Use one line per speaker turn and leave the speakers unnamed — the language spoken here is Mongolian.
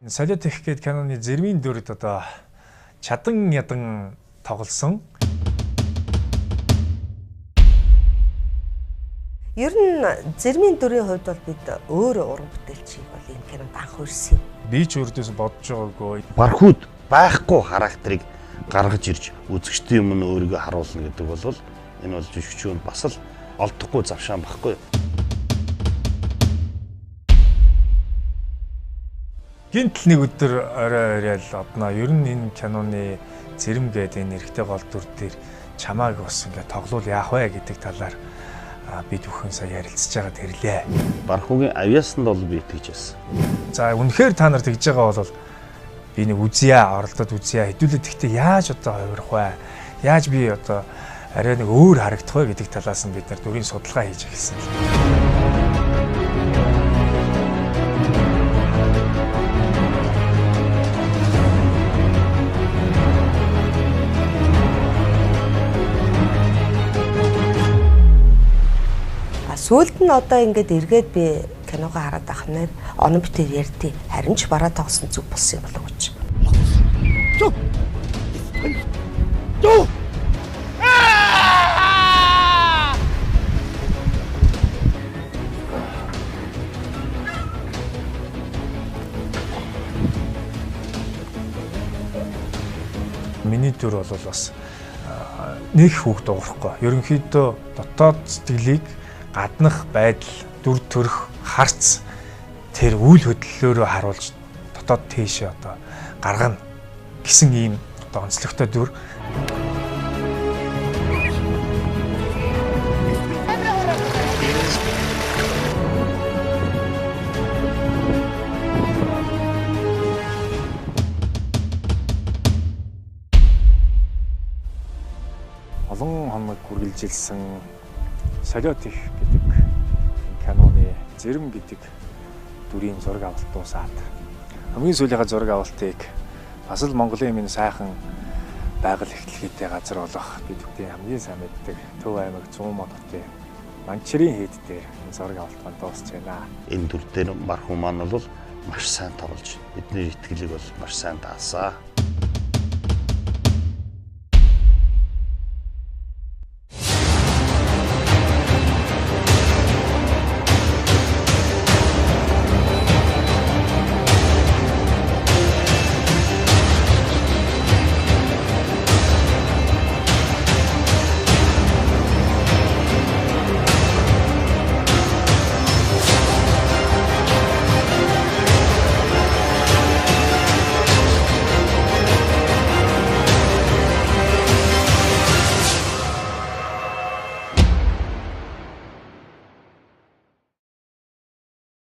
Солиот их гээд киноны зэрмийн дүрд одоо чадан ядан тоглосон.
Ер нь зэрмийн дүрийн хувьд бол бид өөр уран бүтээлчийг бол энэ кинонд анх урьсан юм.
Би ч өөрөөс бодож байгаагүй.
Бархууд байхгүй характерыг гаргаж ирж үзэгчдийн өмнө өөрийгөө харуулна гэдэг бол энэ бол жүжигчүүнд бас л олдохгүй завшаан багхгүй.
Гинтл нэг өдөр орой оройл одноо ер нь энэ киноны зэрэм гээд энэ эрэгтэй гол дүр дээр чамааг бас ингээд тоглуул яах вэ гэдэг талаар бид бүхэн сая ярилцж байгаад ирлээ.
Бархуугийн авьяасанд бол би итгэж байсан.
За үнэхээр та нар тэгж байгаа бол би нэг үзье, оролдоод үзье. Хэдүүлээд гэхдээ яаж одоо хувирах вэ? Яаж би одоо арай нэг өөр харагдах вэ гэдэг талаас нь бид нар дүрийн судалгаа хийж эхэлсэн.
Сүүлд нь одоо ингээд эргээд би киногоо хараад байх нээр онон битээр ярьдیں۔ Харин ч бараа тоглосон зүг болсон юм болов уу гэж.
Миний дүр бол бас нэг хүүхд дуурахгүй. Ерөнхийдөө дотоод сэтгэлийг гаднах байдал, дүр төрх, харц тэр үйл хөдлөлөөрөө харуулж дотоод тийшээ одоо гаргана гэсэн ийм одоо онцлогтой дүр. Олон хоног үргэлжилсэн Солиот их гэдэг киноны зэрэм гэдэг дүрийн зураг авалт дуусаад хамгийн сүүлийнхаа зураг авалтыг бас л Монголын минь сайхан байгаль эхлэлгээтэй газар болох бид бүхэн хамгийн сайн мэддэг Төв аймаг 100 мод хотын Манчрын хэд дээр энэ зураг авалт маань дуусч байна.
Энэ дүр дээр бархуу маань бол маш сайн тоглож бидний итгэлийг бол маш сайн даасан.